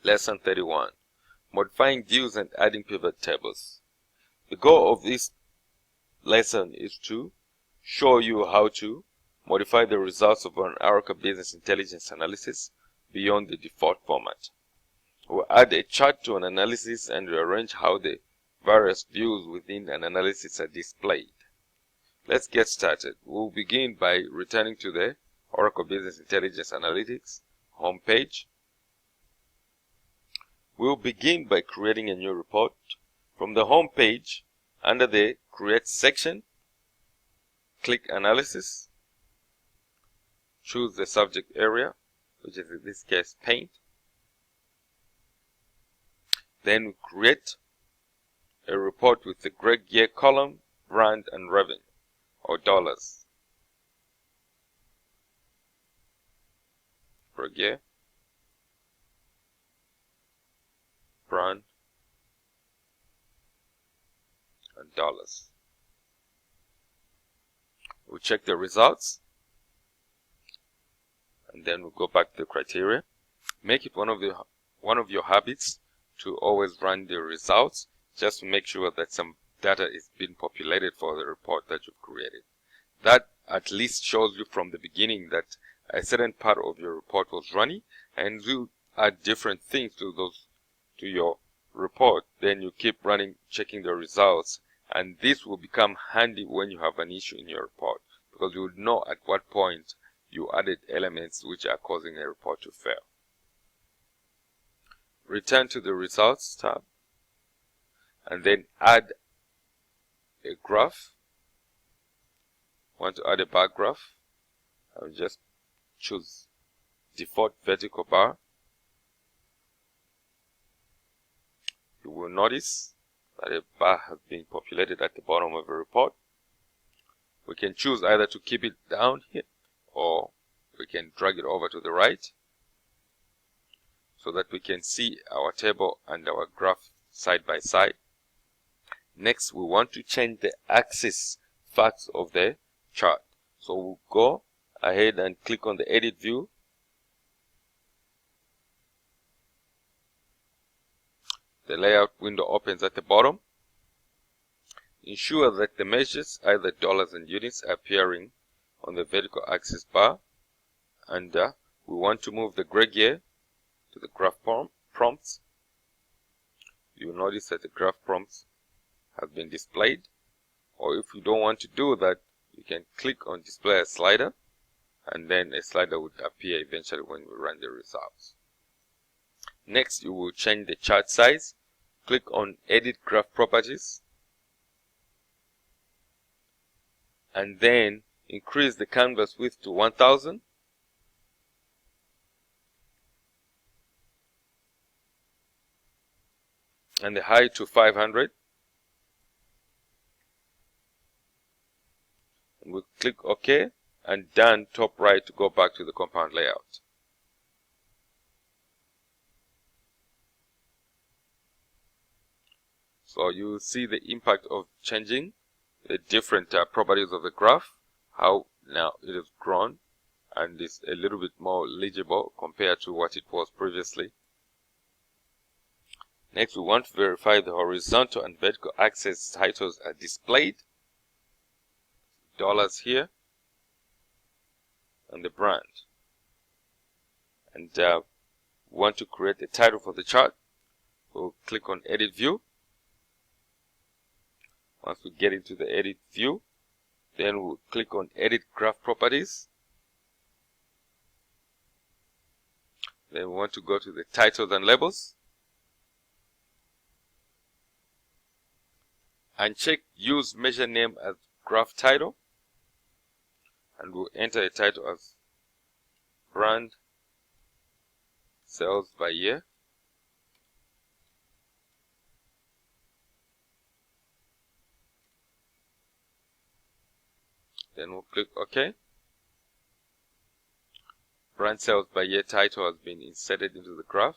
Lesson 31. Modifying views and adding pivot tables. The goal of this lesson is to show you how to modify the results of an Oracle Business Intelligence analysis beyond the default format. We'll add a chart to an analysis and rearrange how the various views within an analysis are displayed. Let's get started. We'll begin by returning to the Oracle Business Intelligence Analytics homepage. We'll begin by creating a new report. From the home page, under the Create section, click Analysis, choose the subject area, which is in this case Paint. Then we create a report with the grade year column, brand and revenue, or dollars. Grade year, brand, and dollars. We'll check the results, and then we'll go back to the criteria. Make it one of your habits to always run the results, just to make sure that some data is being populated for the report that you've created. That at least shows you from the beginning that a certain part of your report was running, and you add different things to your report. Then you keep running, checking the results, and this will become handy when you have an issue in your report, because you would know at what point you added elements which are causing a report to fail. Return to the Results tab, and then add a graph. Want to add a bar graph? I'll just choose default vertical bar. You will notice that a bar has been populated at the bottom of the report. We can choose either to keep it down here, or we can drag it over to the right, so that we can see our table and our graph side by side. Next, we want to change the axis facts of the chart. So we'll go ahead and click on the Edit View. The layout window opens at the bottom. Ensure that the measures, either dollars and units, are appearing on the vertical axis bar. And we want to move the grade year to the graph prompts. You'll notice that the graph prompts have been displayed. Or if you don't want to do that, you can click on Display a Slider, and then a slider would appear eventually when we run the results. Next, you will change the chart size. Click on Edit Graph Properties, and then increase the canvas width to 1000. And the height to 500. And we'll click OK and done top right to go back to the compound layout. So you see the impact of changing the different properties of the graph, how now it has grown and is a little bit more legible compared to what it was previously. Next, we want to verify the horizontal and vertical axis titles are displayed. Dollars here, and the brand. And we want to create a title for the chart. We'll click on Edit View. Once we get into the Edit View, then we'll click on Edit Graph Properties. Then we want to go to the Titles and Labels, and check Use Measure Name as Graph Title, and we'll enter a title as Brand Sales by Year. Then we'll click OK. Brand Sales by Year title has been inserted into the graph,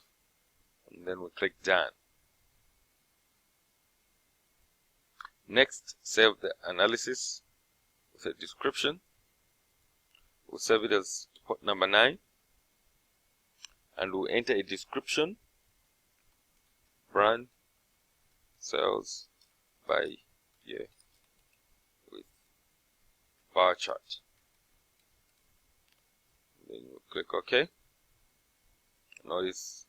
and then we'll click Done. Next, save the analysis with a description. We'll save it as port number 9, and we'll enter a description brand sales by year with bar chart. Then you click OK. Notice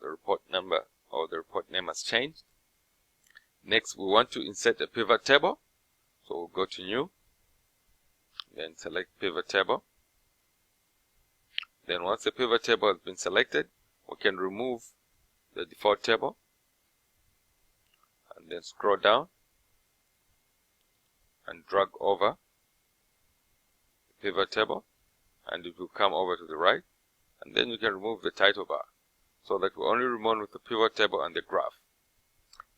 the report number or the report name has changed. Next, we want to insert a pivot table. So we'll go to New, then select Pivot Table. Then once the pivot table has been selected, we can remove the default table and then scroll down and drag over the pivot table, and it will come over to the right, and then you can remove the title bar so that we only remain with the pivot table and the graph.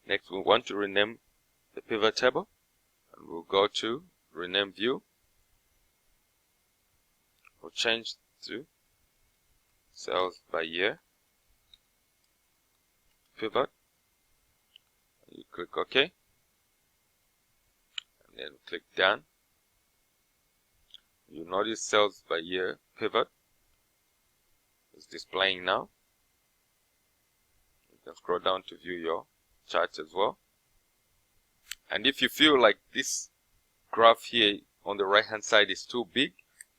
Next, we want to rename the pivot table, and we'll go to Rename View. We'll change to Sales by Year Pivot. You click OK, and then click Done. You notice Sales by Year Pivot is displaying now. You can scroll down to view your charts as well. And if you feel like this graph here on the right hand side is too big,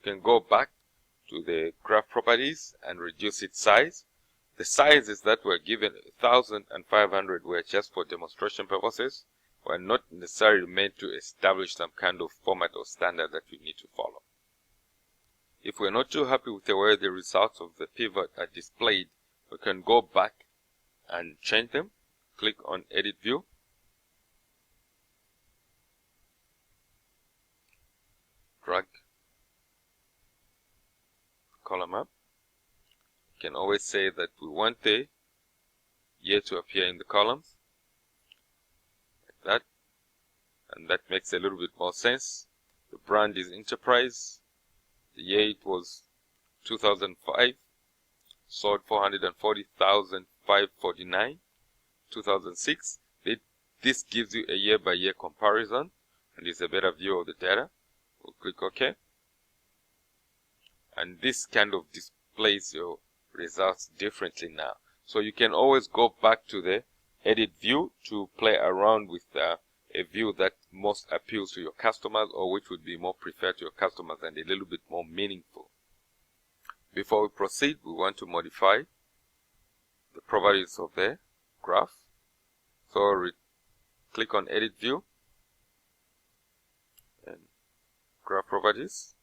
you can go back to the graph properties and reduce its size. The sizes that were given, 1000 and 500, were just for demonstration purposes, were not necessarily meant to establish some kind of format or standard that we need to follow. If we're not too happy with the way the results of the pivot are displayed, we can go back and change them. Click on Edit View. Drag column up. You can always say that we want the year to appear in the columns, like that, and that makes a little bit more sense. The brand is Enterprise. The year it was 2005, sold 440,549. 2006. This gives you a year-by-year comparison and is a better view of the data. We'll click OK. And this kind of displays your results differently now. So you can always go back to the Edit View to play around with a view that most appeals to your customers, or which would be more preferred to your customers and a little bit more meaningful. Before we proceed, we want to modify the properties of the graph. So click on Edit View and Graph Properties.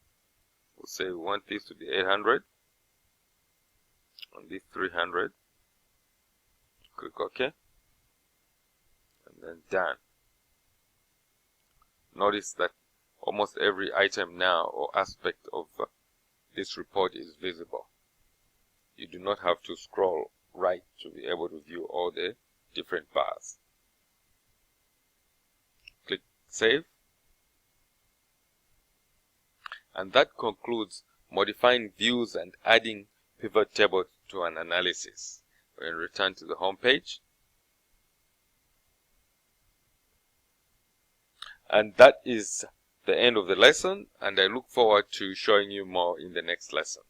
We'll say we want this to be 800 and this 300. Click OK, and then Done. Notice that almost every item now or aspect of this report is visible. You do not have to scroll right to be able to view all the different bars. Click Save. And that concludes modifying views and adding pivot tables to an analysis. We'll return to the home page. And that is the end of the lesson, and I look forward to showing you more in the next lesson.